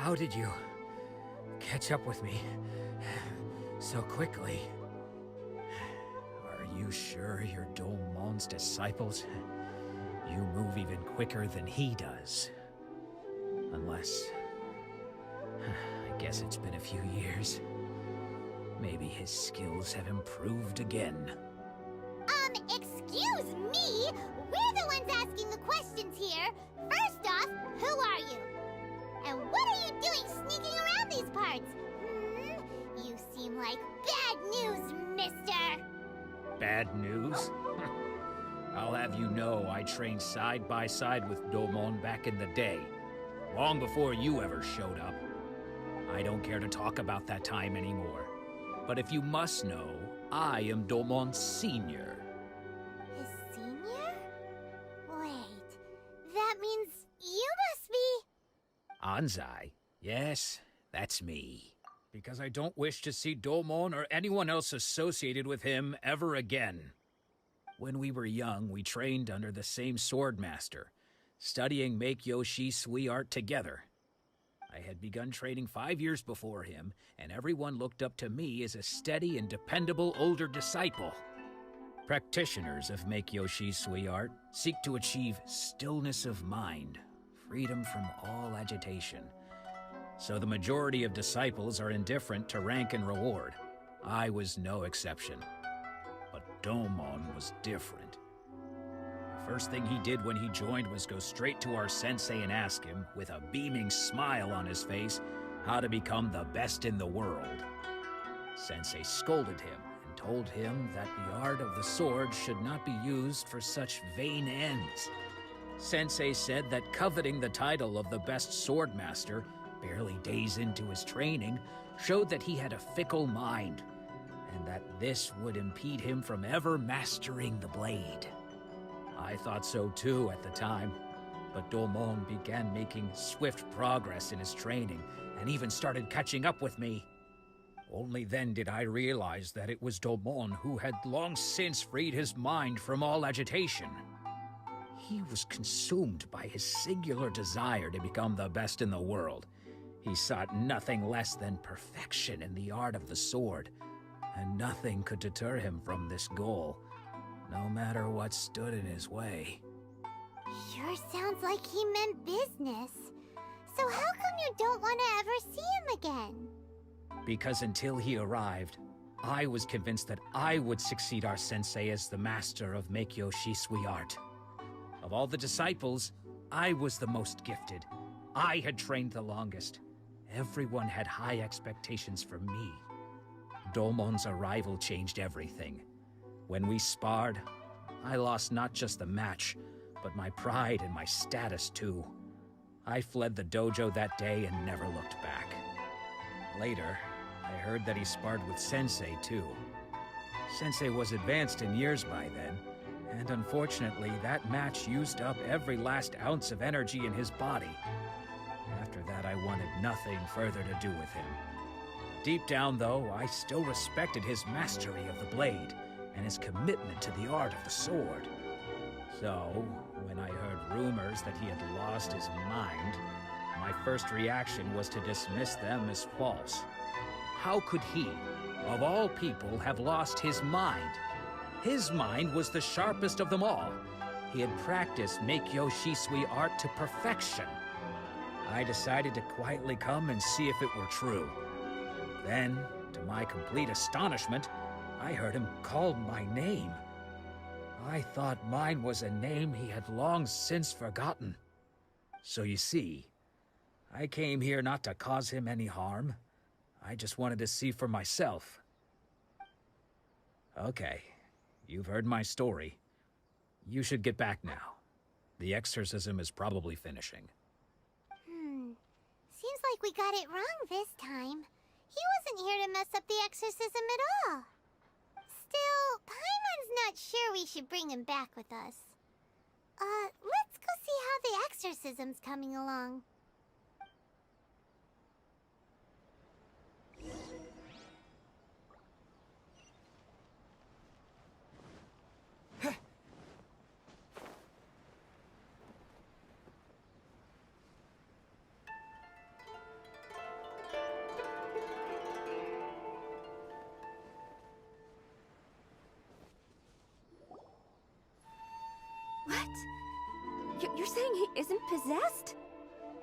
How did you catch up with me so quickly? Are you sure you're Domon's disciples? You move even quicker than he does. Unless... I guess it's been a few years. Maybe his skills have improved again. Excuse me? We're the ones asking the questions here. First off, who are you? And what are you doing sneaking around these parts? You seem like bad news, mister! Bad news? I'll have you know I trained side by side with Domon back in the day, long before you ever showed up. I don't care to talk about that time anymore. But if you must know, I am Domon's senior. His senior? Wait, that means you must be... Anzai? Yes, that's me. Because I don't wish to see Domon or anyone else associated with him ever again. When we were young, we trained under the same swordmaster, studying Make-Yoshi Sui art together. I had begun training 5 years before him, and everyone looked up to me as a steady and dependable older disciple. Practitioners of Make-Yoshi Sui art seek to achieve stillness of mind, freedom from all agitation. So the majority of disciples are indifferent to rank and reward. I was no exception. But Domon was different. The first thing he did when he joined was go straight to our sensei and ask him, with a beaming smile on his face, how to become the best in the world. Sensei scolded him and told him that the art of the sword should not be used for such vain ends. Sensei said that coveting the title of the best swordmaster, barely days into his training, showed that he had a fickle mind, and that this would impede him from ever mastering the blade. I thought so too at the time, but Domon began making swift progress in his training and even started catching up with me. Only then did I realize that it was Domon who had long since freed his mind from all agitation. He was consumed by his singular desire to become the best in the world. He sought nothing less than perfection in the art of the sword, and nothing could deter him from this goal, no matter what stood in his way. Sure sounds like he meant business. So how come you don't want to ever see him again? Because until he arrived, I was convinced that I would succeed our sensei as the master of Make-Yoshi Sui art. Of all the disciples, I was the most gifted. I had trained the longest. Everyone had high expectations for me. Domon's arrival changed everything. When we sparred, I lost not just the match, but my pride and my status too. I fled the dojo that day and never looked back. Later, I heard that he sparred with Sensei too. Sensei was advanced in years by then, and unfortunately that match used up every last ounce of energy in his body. After that, I wanted nothing further to do with him. Deep down, though, I still respected his mastery of the blade and his commitment to the art of the sword. So, when I heard rumors that he had lost his mind, my first reaction was to dismiss them as false. How could he, of all people, have lost his mind? His mind was the sharpest of them all. He had practiced Make-Yoshi Sui art to perfection. I decided to quietly come and see if it were true. Then, to my complete astonishment, I heard him call my name. I thought mine was a name he had long since forgotten. So you see, I came here not to cause him any harm. I just wanted to see for myself. Okay, you've heard my story. You should get back now. The exorcism is probably finishing. Seems like we got it wrong this time. He wasn't here to mess up the exorcism at all. Still, Paimon's not sure we should bring him back with us. Let's go see how the exorcism's coming along. You're saying he isn't possessed?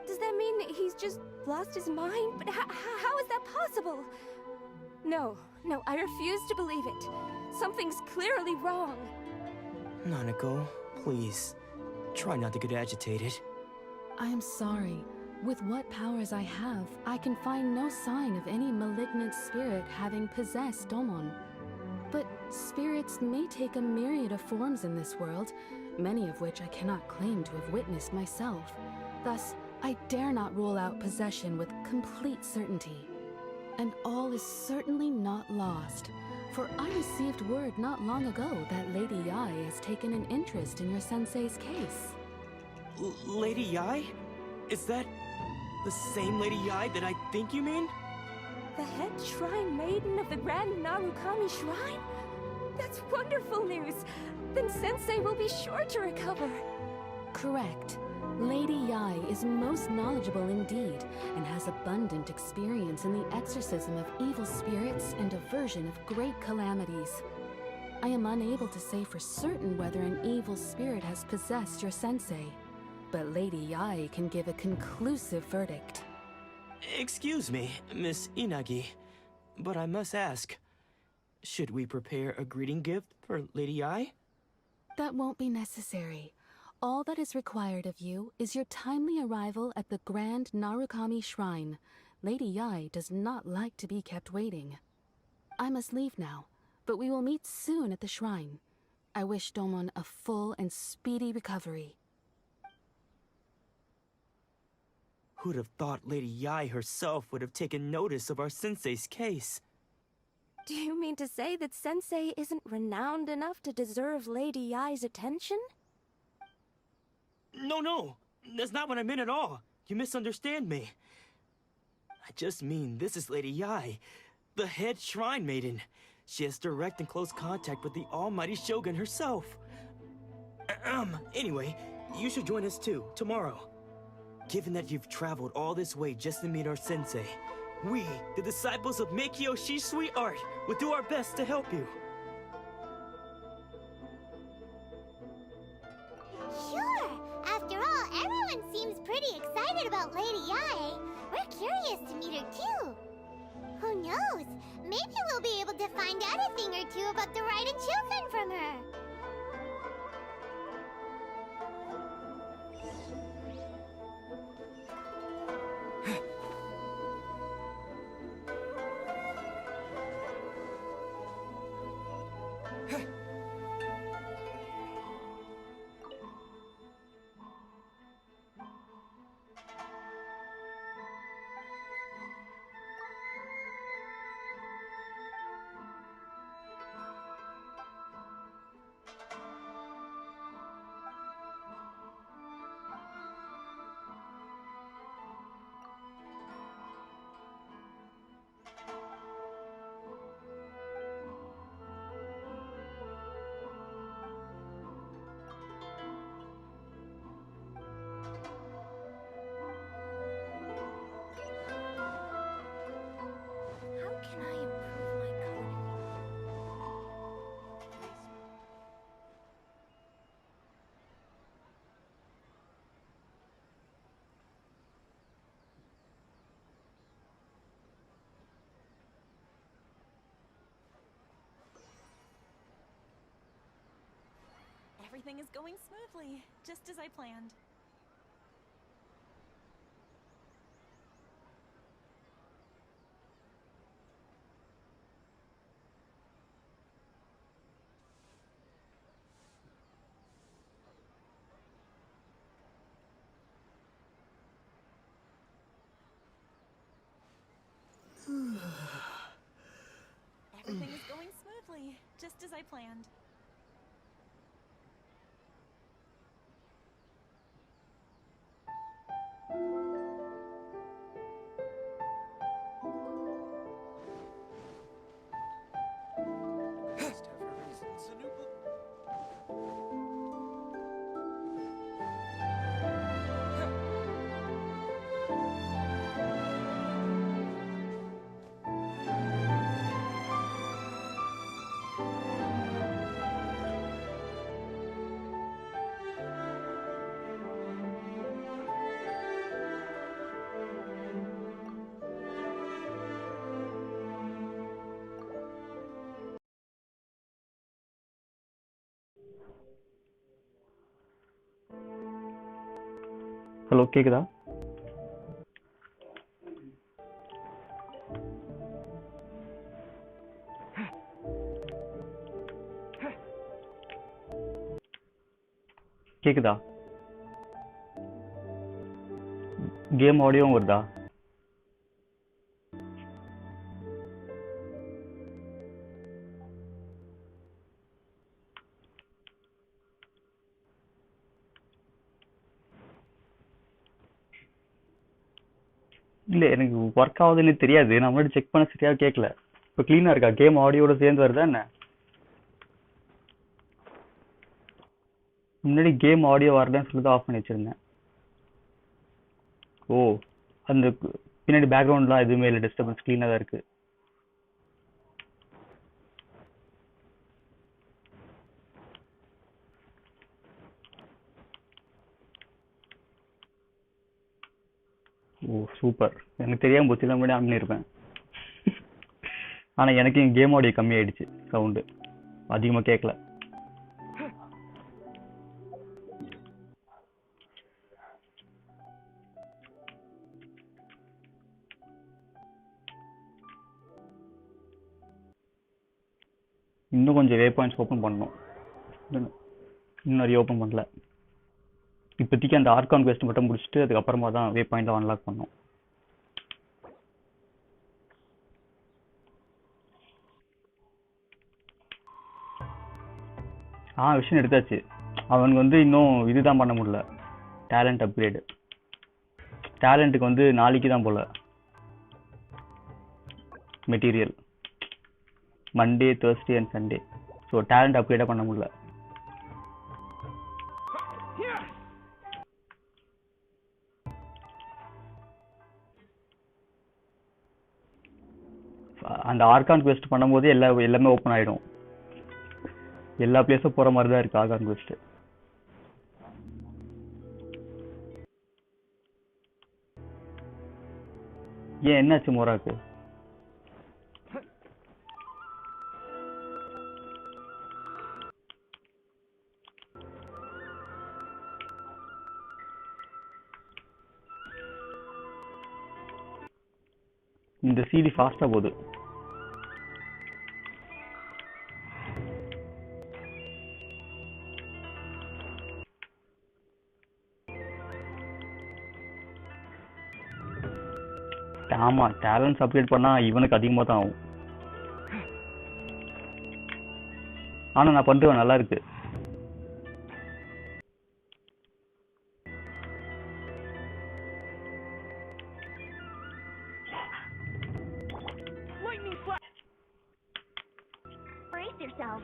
Does that mean he's just lost his mind? But how is that possible? No, I refuse to believe it. Something's clearly wrong. Nanako, please, try not to get agitated. I am sorry. With what powers I have, I can find no sign of any malignant spirit having possessed Domon. But spirits may take a myriad of forms in this world, many of which I cannot claim to have witnessed myself. Thus, I dare not rule out possession with complete certainty. And all is certainly not lost, for I received word not long ago that Lady Yae has taken an interest in your sensei's case. Lady Yae? Is that the same Lady Yae that I think you mean? The head shrine maiden of the Grand Narukami Shrine? That's wonderful news! Then Sensei will be sure to recover. Correct. Lady Yae is most knowledgeable indeed, and has abundant experience in the exorcism of evil spirits and aversion of great calamities. I am unable to say for certain whether an evil spirit has possessed your sensei, but Lady Yae can give a conclusive verdict. Excuse me, Miss Inagi, but I must ask, should we prepare a greeting gift for Lady Yae? That won't be necessary. All that is required of you is your timely arrival at the Grand Narukami Shrine. Lady Yae does not like to be kept waiting. I must leave now, but we will meet soon at the shrine. I wish Domon a full and speedy recovery. Who'd have thought Lady Yae herself would have taken notice of our sensei's case? Do you mean to say that Sensei isn't renowned enough to deserve Lady Yae's attention? No, that's not what I meant at all. You misunderstand me. I just mean this is Lady Yae, the head shrine maiden. She has direct and close contact with the almighty Shogun herself. Anyway, you should join us too, tomorrow. Given that you've traveled all this way just to meet our sensei, we, the disciples of Meikyo Shisui Art, will do our best to help you. Sure! After all, everyone seems pretty excited about Lady Yae. We're curious to meet her too. Who knows? Maybe we'll be able to find out a thing or two about the Raiden children from her. Everything is going smoothly, just as I planned. Everything is going smoothly, just as I planned. Hello கேக்குதா? கேக்குதா? Game ஆடியோவும் வருதா? இல்லை எனக்கு work ஆகுதுன்னு தெரியாது. நான் முன்னாடி check பண்ண சரியா கேட்கல. இப்போ க்ளீனாக இருக்கா? கேம் ஆடியோட சேர்ந்து வருதா என்ன? முன்னாடி கேம் ஆடியோ வரலன்னு சொல்லி தான் ஆஃப் பண்ணி வச்சிருந்தேன். ஓ, அந்த பின்னாடி பேக்ரவுண்ட்லாம் எதுவுமே இல்லை, டிஸ்டர்பன்ஸ் க்ளீனாக தான் இருக்கு. ஓ சூப்பர். எனக்கு தெரியாமல் போச்சு, தான் முன்னாடி ஆன் பண்ணியிருப்பேன். ஆனால் எனக்கு என் கேம் ஆடியோ கம்மியாயிடுச்சு, சவுண்டு அதிகமாக கேட்கல. இன்னும் கொஞ்சம் வே பாயிண்ட்ஸ் ஓப்பன் பண்ணணும். இன்னும் நிறைய ஓப்பன் பண்ணல. இப்போதைக்கு அந்த ஆர்கான் குவெஸ்ட் மட்டும் முடிச்சுட்டு அதுக்கப்புறமா தான் வே பாயிண்ட்ல அன்லாக் பண்ணோம். விஷயம் எடுத்தாச்சு. அவனுக்கு வந்து இன்னும் இதுதான் பண்ண முடியல, டேலண்ட் அப்கிரேடு. டேலண்ட்டுக்கு வந்து நாளைக்கு தான் போல material, Monday Thursday and Sunday. So talent அப்கிரேடாக பண்ண முடியல. அந்த ஆர்கான் குவெஸ்ட் பண்ணும்போது எல்லாமே ஓப்பன் ஆகிடும். எல்லா பிளேஸும் போகிற மாதிரி தான் இருக்குது ஆர்கான் குவெஸ்ட். ஏன் என்னாச்சு மோராக்கு? இந்த சிடி ஃபாஸ்ட்டாக போகுது. ஆமாம், டேலண்ட்ஸ் அப்கிரேட் பண்ணால் இவனுக்கு அதிகமாக தான் ஆகும். ஆனால் நான் பண்ணுறேன், நல்லா இருக்கு. Brace yourself.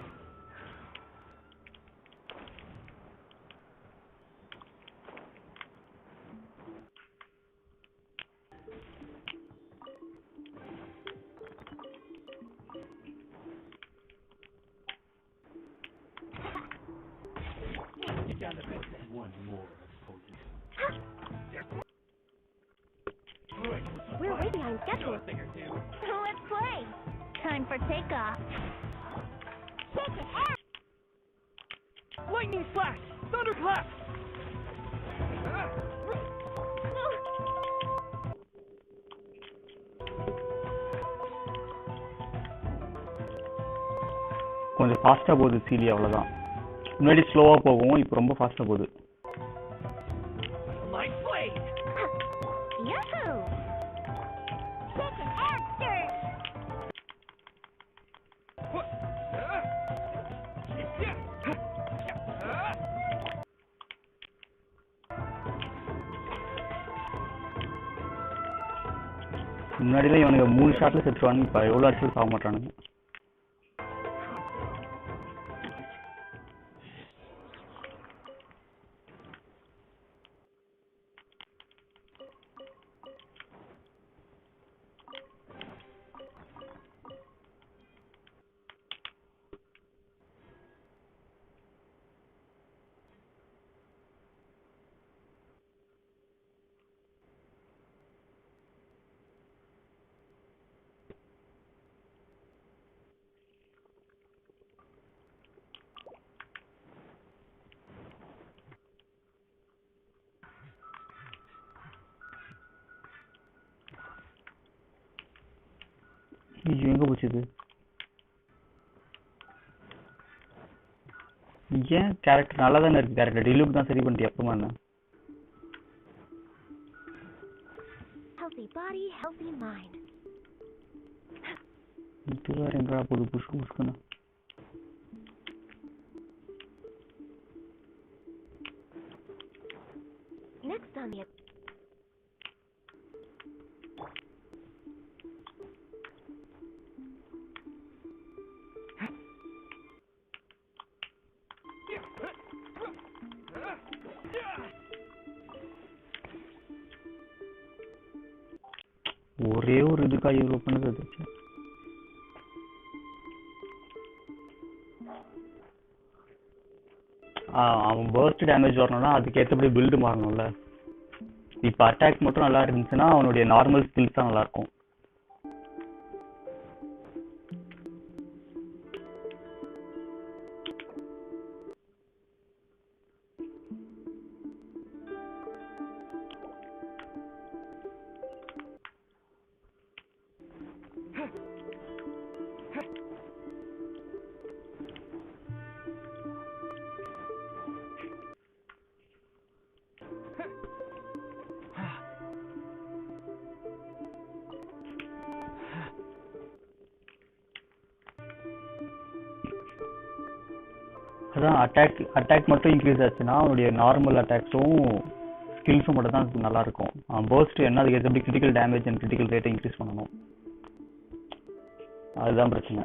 We're way behind schedule. Let's play. Time for takeoff. Lightning flash! Thunderclap! கொஞ்சம் ஃபாஸ்ட்டாக போகுது சீலி, அவ்வளோதான். முன்னாடி ஸ்லோவாக போகும், இப்போ ரொம்ப ஃபாஸ்ட்டாக போகுது. Light blade! Yahoo! Chicken after! முன்னாடிலாம் இவனுக்கு 3 ஷாட்டில் செத்துருவானுங்க, இப்போ எவ்வளோ அடிச்சு சாக மாட்டானுங்க. ஐயோ எங்கே போச்சு இது? ஏன் கேரக்டர் நல்லா தானே இருக்குது, கேரக்டர் டிலூக் தான் சரி பண்ணிட்டு அப்புறமா என்ன? Healthy body, healthy mind. இது வேறு எங்கடா போகுது புஷ் புஷ்க்குன்னு? Next on the ஒரே ஒரு இதுக்காக இவ்வளோ பண்ணுறது. அவன் பர்ஸ்ட் டேமேஜ் வரணும்னா அதுக்கு ஏற்றபடி பில்டு மாறணும்ல. இப்போ அட்டாக் மட்டும் நல்லா இருந்துச்சுன்னா அவனுடைய நார்மல் ஸ்கில்ஸ் தான் நல்லாயிருக்கும். அதான் அட்டாக் மட்டும் இன்க்ரீஸ் ஆச்சுன்னா அவனுடைய நார்மல் அட்டாக்ஸும் ஸ்கில்ஸும் மட்டும் தான் நல்லாயிருக்கும். பர்ஸ்ட் என்ன அதுக்கு எப்படி கிரிட்டிக்கல் டேமேஜ் அண்ட் கிரிட்டிக்கல் ரேட்டை இன்க்ரீஸ் பண்ணணும், அதுதான் பிரச்சனை.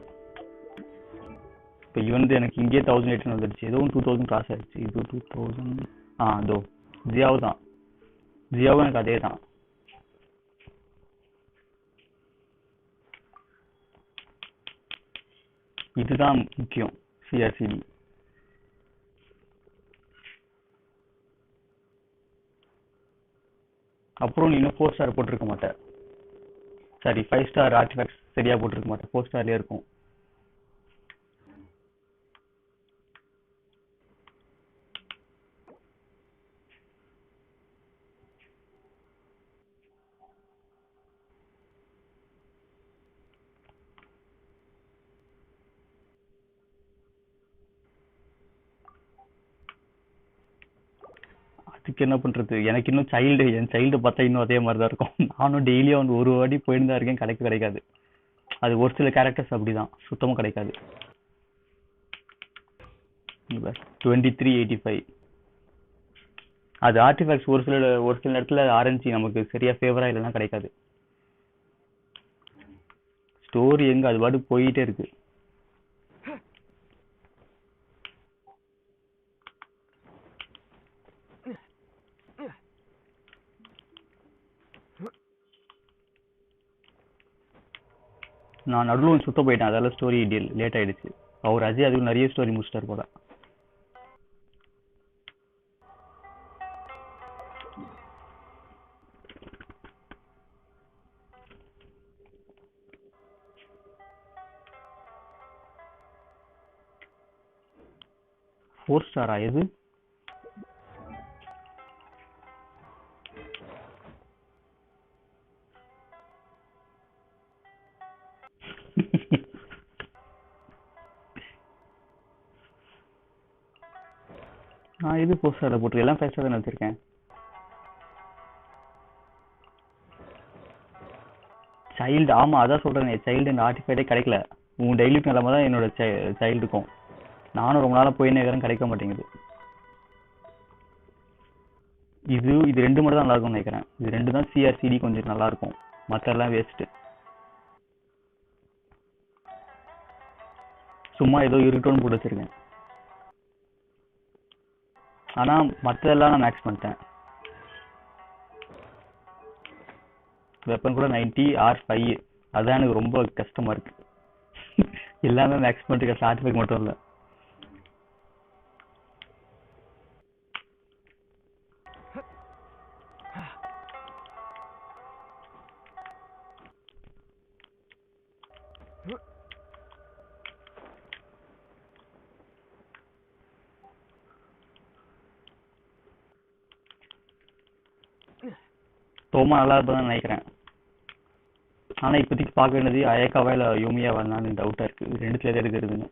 இப்போ இவன் எனக்கு இங்கே 1800 வந்துடுச்சு, ஏதோ 2000 கிராஸ் ஆயிடுச்சு. இது 2000. அதோ ஜியாவு தான், ஜியாவும் எனக்கு அதே தான். இதுதான் முக்கியம் சிஆர்சிடி. அப்புறம் நீ இன்னும் 4 ஸ்டார் போட்டிருக்க மாட்டேன், சாரி 5 ஸ்டார் ஆர்டிஃபேக்ட்ஸ் சரியாக போட்டிருக்க மாட்டேன், 4 ஸ்டார்லேயே இருக்கும். அதுக்கு என்ன பண்ணுறது, எனக்கு இன்னும் என் சைல்டு பார்த்தா இன்னும் அதே மாதிரி தான் இருக்கும். நானும் டெய்லியும் அவன் ஒரு வாட்டி போயிட்டு தான் இருக்கேன், கிடைக்காது. அது ஒரு சில கேரக்டர்ஸ் அப்படி தான் சுத்தமாக கிடைக்காது. 2385 அது ஆர்டிஃபேக்ட்ஸ் ஒரு சில இடத்துல ஆரஞ்சு நமக்கு சரியாக ஃபேவராக இல்லைன்னா கிடைக்காது. ஸ்டோரி எங்கே அது பாட்டு போயிட்டே இருக்கு. நான் நடுவில் சுத்த போயிட்டேன், அதால ஸ்டோரி லேட் ஆயிடுச்சு. அவர் அஜய் அதுக்கு நிறைய ஸ்டோரி முடிச்சிட்டார் போல. ஃபோர் ஸ்டாரா எது? நான் இது 4 ஸ்டார் போட்டு எல்லாம் 5 ஸ்டார் தான் வச்சிருக்கேன். சைல்டு, ஆமா அதான் சொல்றேன், சைல்டு இந்த ஆர்டிஃபைடே கிடைக்கல. உன் டெய்லி நிலமை தான் என்னோட சைல்டுக்கும். நானும் ரொம்ப நாளாக போய் நேரம் கிடைக்க மாட்டேங்குது. இது ரெண்டு மட்டும் தான் நல்லா இருக்கும்னு நினைக்கிறேன். இது ரெண்டு தான் சிஆர்சிடி கொஞ்சம் நல்லா இருக்கும், மற்றெல்லாம் வேஸ்ட்டு. சும்மா ஏதோ இருக்கட்டும்னு போட்டு வச்சிருக்கேன். ஆனால் மற்றதெல்லாம் நான் மேக்ஸ் பண்ணிட்டேன். வெப்பன் கூட 90 R5, அதான் எனக்கு ரொம்ப கஷ்டமா இருக்கு. எல்லாமே மேக்ஸ் பண்ணிட்டு ஆர்டிஃபேக்ட் மட்டும் இல்லை. தோமா நல்லா இருப்பதான் நினைக்கிறேன். ஆனால் இப்போதைக்கு பார்க்க வேண்டியது அயக்காவா இல்லை யோமியா வரலான்னு டவுட்டாக இருக்குது. ரெண்டுத்துல எது எடுக்கிறதுன்னு.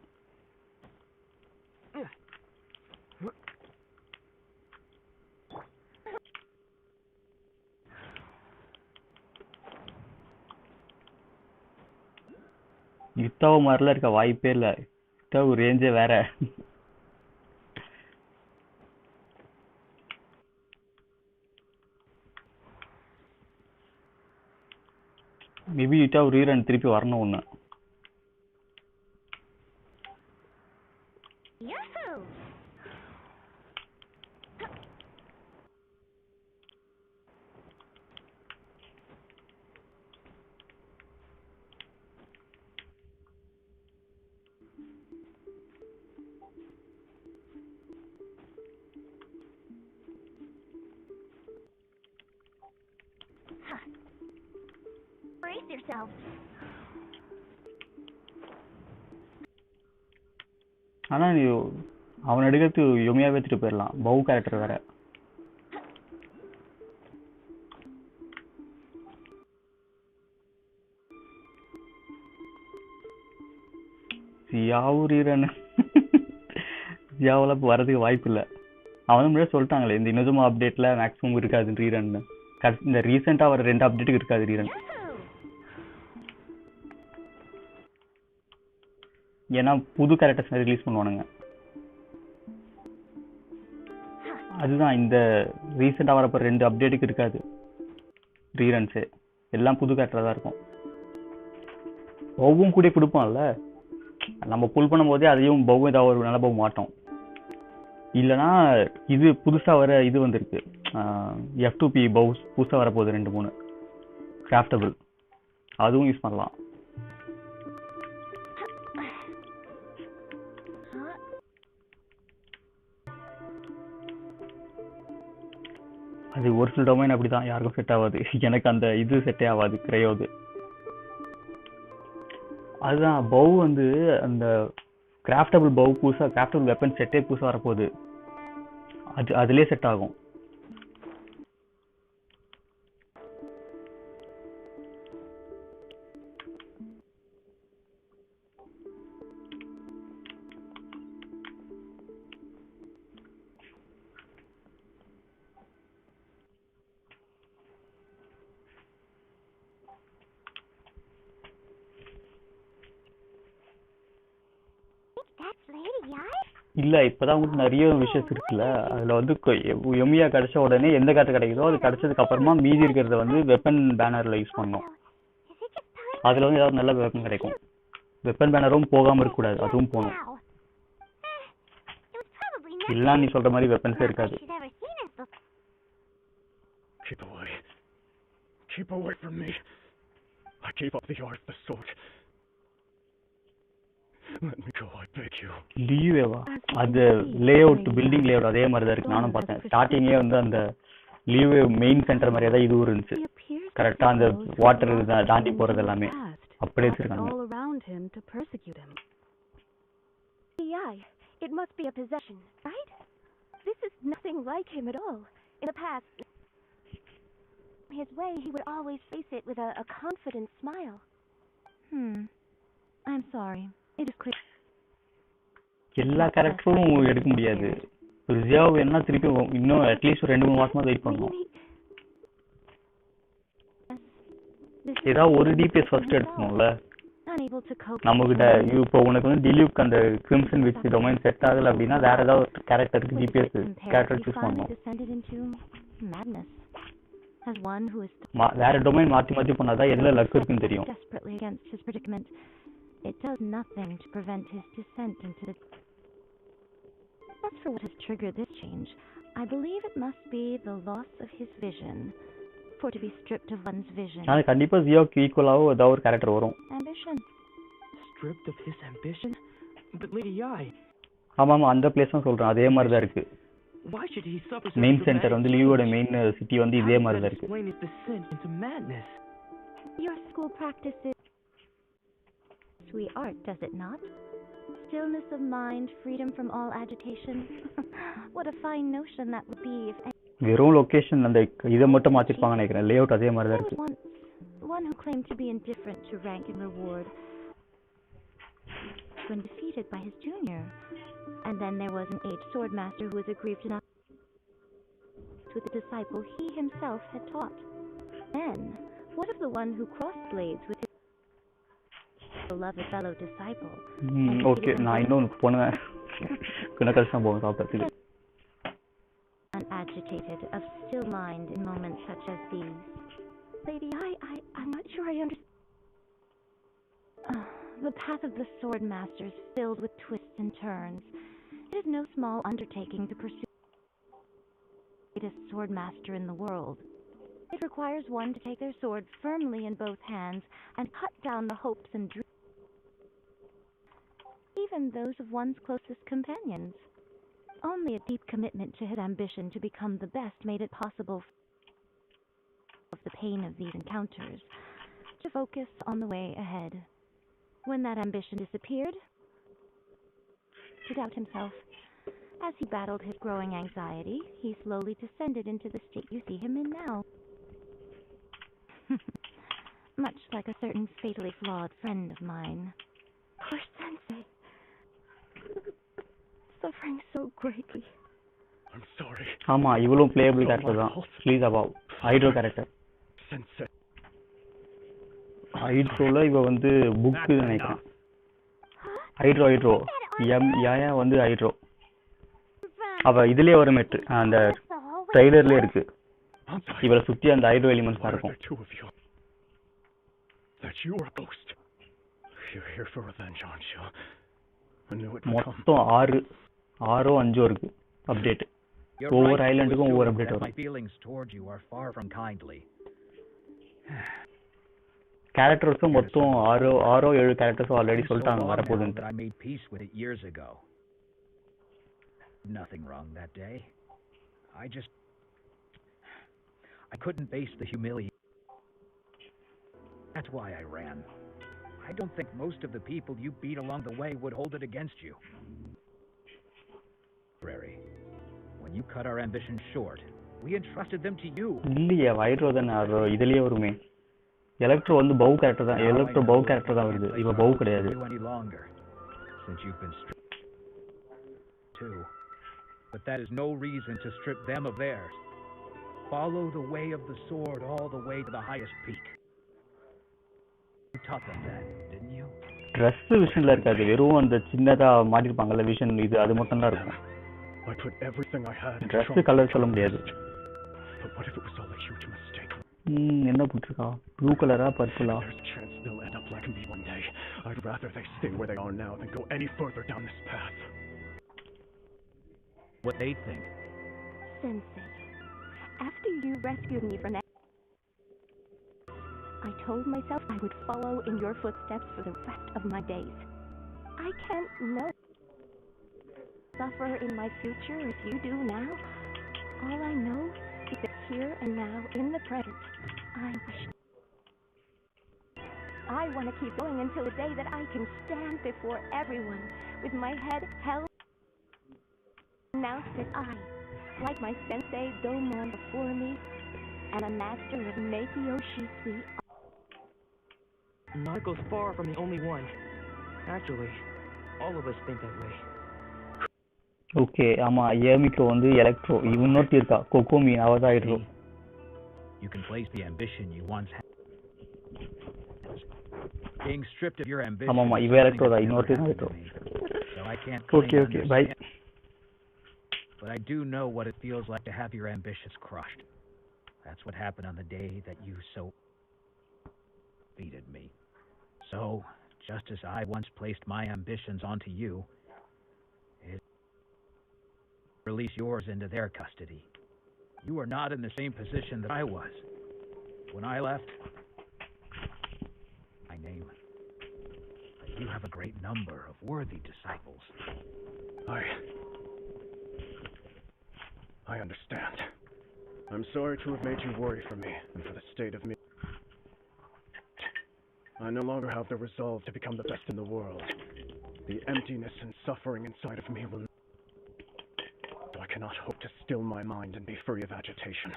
யுத்தாவோ மாதிரிலாம் இருக்க வாய்ப்பே இல்லை. யுத்தாவு ரேஞ்சே வேற. மேபி யுத்தாவு ரீரன் திருப்பி வரணும் ஒன்று. Brace yourself. ஆனால் நீ அவன் எடுக்கிறதுக்கு யோமியாவே எடுத்துட்டு போயிடலாம். பவு கேரக்டர் வேற. சியாவு ரீரன் சியாவில் இப்போ வரதுக்கு வாய்ப்பு இல்லை. அவன் முன்னாடியே சொல்லிட்டாங்களே இந்த இனதுமா அப்டேட்டில் மேக்ஸிமம் இருக்காது ரீரன்னு. இந்த ரீசெண்டாக வர 2 அப்டேட்டுக்கு இருக்காது ரீரன். ஏன்னா புது கேரக்டர்ஸ் ரிலீஸ் பண்ணுவானுங்க. அதுதான் இந்த ரீசெண்டாக வரப்போ 2 அப்டேட்டுக்கு இருக்காது ரீரன்ஸு. எல்லாம் புது கேரக்டராக தான் இருக்கும். பவ்வும் கூட கொடுப்பான்ல, நம்ம புல் பண்ணும்போதே அதையும் பவ்வும் ஏதாவது ஒரு நல்ல பவ் மாட்டோம். இல்லைனா இது புதுசாக வர இது வந்திருக்கு F2P பவுஸ் புதுசாக வரப்போகுது 2-3 கிராஃப்டபிள். அதுவும் யூஸ் பண்ணலாம். அது ஒரு சில டொமைன் அப்படி தான், யாருக்கும் செட் ஆகாது. எனக்கு அந்த இது செட்டே ஆகாது கிரையோது. அதுதான் பவு வந்து அந்த கிராஃப்டபிள் பவு புதுசாக கிராஃப்டபிள் வெப்பன் செட்டே புதுசாக வரப்போகுது. அதுலேயே செட் ஆகும். இல்லை இப்போதான் உங்களுக்கு நிறைய விஷயஸ் இருக்குல்ல. அதில் வந்து யோமியா கிடைச்ச உடனே எந்த கார்டு கிடைக்குதோ அது கிடைச்சதுக்கு அப்புறமா மீதி இருக்கிறத வந்து வெப்பன் பேனரில் யூஸ் பண்ணணும். அதில் வந்து ஏதாவது நல்ல வெப்பன் கிடைக்கும். வெப்பன் பேனரும் போகாமல் இருக்கக்கூடாது, அதுவும் போகணும். இல்லை நீ சொல்கிற மாதிரி வெப்பன்ஸே இருக்காது. Keep away from me. I gave up the art of the sword. Let me go, I beg you. லீவேவா? அது லேஅவுட் பில்டிங் லேஅவுட் அதே மாதிரி தான் இருக்கு. நானும் பார்த்தேன். ஸ்டார்டிங்கே வந்து அந்த லீவே மெயின் சென்டர் மாதிரியே தான் இதுவும் இருந்துச்சு. கரெக்டாக அந்த வாட்டர் தாண்டி போகிறது எல்லாமே அப்படியே வச்சிருக்காங்க. It must be a possession, right? This is nothing like him at all. In the past, his way, he would always face it with a confident smile. I'm sorry. It is clear. எல்லா கேரக்டரும் எடுக்க முடியாது. ரியாவ் என்ன திருப்பி இன்னும் at least 2-3 மாசமா wait பண்ணணும். ஏதாவது ஒரு டிபிஎஸ் ஃபர்ஸ்ட் எடுக்கணும்ல. நமக்கிட்ட இப்போ உனக்கு வந்து டிலூக் அந்த கிரிம்சன் விச் டொமைன் செட் ஆகல அப்படின்னா வேற ஏதாவது கேரக்டருக்கு டிபிஎஸ் கேரக்டர் சூஸ் பண்ணணும். வேற டொமைன் மாற்றி மாற்றி பண்ணாதான் எதுல லக் இருக்குன்னு தெரியும். It does nothing to prevent his descent into the... As for what has triggered this change, I believe it must be the loss of his vision. For to be stripped of one's vision... நான் கண்டிப்பா ஜியோக்கு ஈக்குவலாக ஏதாவது ஒரு character வரும். Ambition. Stripped of his ambition? But Lady Yi... ஆமாம் அந்த place தான் சொல்கிறேன். அதே மாதிரி தான் இருக்கு. Why should he suffer... main centre வந்து லீவோட மெயின் சிட்டி வந்து இதே மாதிரி தான் இருக்கு. Explain his descent into madness. Your school practices sweet art, does it not? Stillness of mind, freedom from all agitation. What a fine notion that would be if... வெறும் location அந்த இதை மட்டும் மாற்றிருப்பாங்கன்னு நினைக்கிறேன். லேஅவுட் அதே மாதிரி தான் இருக்கு. one who claimed to be indifferent to rank and reward when defeated by his junior. And then there was an aged swordmaster who was aggrieved enough with the disciple he himself had taught. Then, what of the one who crossed blades with his beloved fellow disciple? Okay, நான் இன்னும் போனேன் கொஞ்சம் கஷ்டம் போகும் சாப்பிட்றதுக்கு. Unagitated, of still mind in moments such as these. Lady, I'm not sure I understand. The path of the sword master is filled with twists and turns. It is no small undertaking to pursue the greatest sword master in the world. It requires one to take their sword firmly in both hands and cut down the hopes and dreams, even those of one's closest companions. Only a deep commitment to his ambition to become the best made it possible of the pain of these encounters to focus on the way ahead. When that ambition disappeared, to doubt himself. As he battled his growing anxiety, he slowly descended into the state you see him in now. Much like a certain fatally flawed friend of mine. Poor Sensei. Suffering so greatly. I'm sorry. ஆமா இவளும் playable character தான். Please about Hydro character. Sensei. Hydroல இவ வந்து book நினைக்கிறேன். Hydro யா வந்து Hydro. அவ இதுலயே ஒரு மெட் அந்த ட்ரைலர்லயே இருக்கு. இவளை சுத்தி அந்த Hydro எலிமெண்ட்ஸ் இருக்கும். That you are a ghost. You're here for revenge, aren't you? I knew it. மொத்தம் 6 5 இருக்கு அப்டேட். ஒவ்வொரு ஐலண்டுக்கும் ஒவ்வொரு அப்டேட் வரும். My feelings toward you are far from kindly. கேரக்டர்ஸும் மொத்தம் 6 7 கேரக்டர்ஸ் ஆல்ரெடி சொல்லிட்டாங்க வரப்போகுதுன்னு. I made peace with it years ago. Nothing wrong that day. I couldn't face the humiliation. That's why I ran. I don't think most of the people you beat along the way would hold it against you. Prairie, when you cut our ambitions short, we entrusted them to you. இல்லையே வைட்ரோ தானே இதுலயே வருமே. Electro வந்து பவு character தான். Electro பவு character தான் வருது. இவ பவு கிடையாது. Since you've been stripped too. But that is no reason to strip them of theirs. Follow the way of the sword all the way to the highest peak. You taught them that, didn't you? Dress விஷன்ல இருக்காது. வெறும் அந்த சின்னதா மாட்டி இருப்பாங்கல vision இது அது மட்டும் தான் இருக்கும். I put everything I had. Dress colour சொல்ல முடியாது. But what if it was all a huge mistake? என்ன போட்டுருக்கா? ப்ளூ கலரா பர்பிளா? There's a chance they'll end up like me one day. I'd rather they stay where they are now than go any further down this path. What they think. Sensei, after you rescued me from that, I told myself I would follow in your footsteps for the rest of my days. I can't know suffer in my future as you do now. All I know is that here and now, in the present, I want to keep going until the day that I can stand before everyone with my head held, announce that I, like my sensei Domon before me, am a master of Meikyo Shisui. Michael's far from the only one. Actually, all of us think that way. Okay, ஆமா ஏமிக்கோ வந்து electro இன்னொருத்தி இருக்கா கோகோமி அவதான் Hydro. You can place the ambition you once had. Being stripped of your ambition. ஆமா இவ electro தான் இன்னொருத்தி தான் Hydro. So I can't. Okay, bye. But I do know what it feels like to have your ambitions crushed. That's what happened on the day that you so defeated me. So, just as I once placed my ambitions onto you, release yours into their custody. You are not in the same position that I was. When I left, my name. But you have a great number of worthy disciples. I understand. I'm sorry to have made you worry for me and for the state of me. I no longer have the resolve to become the best in the world. The emptiness and suffering inside of me will... I cannot hope to still my mind and be free of agitation.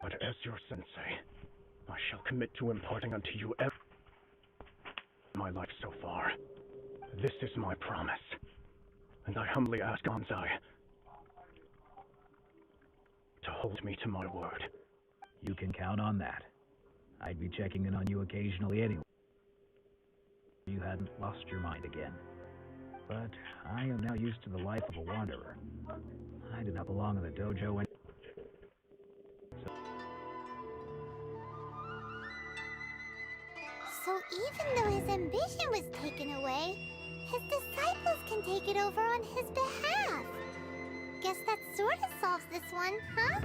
But as your sensei, I shall commit to imparting unto you my life so far. This is my promise, and I humbly ask Gonzai to hold me to my word. You can count on that. I'd be checking in on you occasionally anyway. You hadn't lost your mind again. But I am now used to the life of a wanderer. I do not belong in the dojo and So even though his ambition was taken away, his disciples can take it over on his behalf. Guess that sort of solves this one, huh?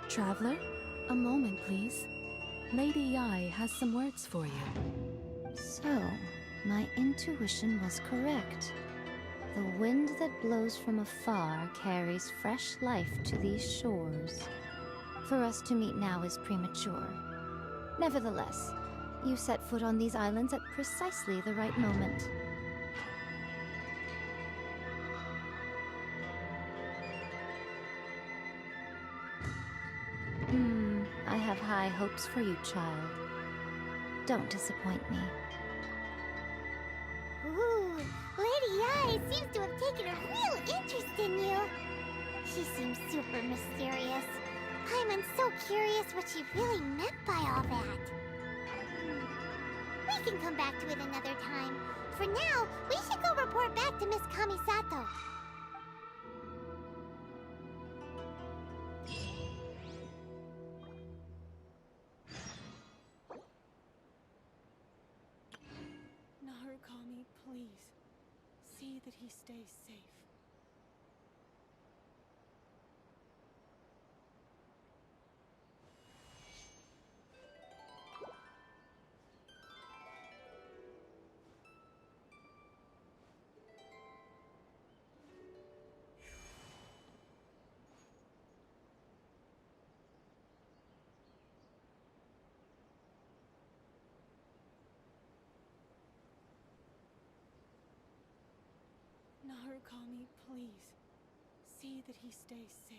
Traveler, a moment, please. Lady Yai has some words for you. So, my intuition was correct. The wind that blows from afar carries fresh life to these shores. For us to meet now is premature. Nevertheless, you set foot on these islands at precisely the right moment. I have high hopes for you, child. Don't disappoint me. Ooh, Lady Yai seems to have taken a real interest in you. She seems super mysterious. Paimon's so curious what she really meant by all that. We can come back to it another time. For now, we should go report back to Miss Kamisato. Narukami, please. See that he stays safe. Narukami, please. See that he stays safe.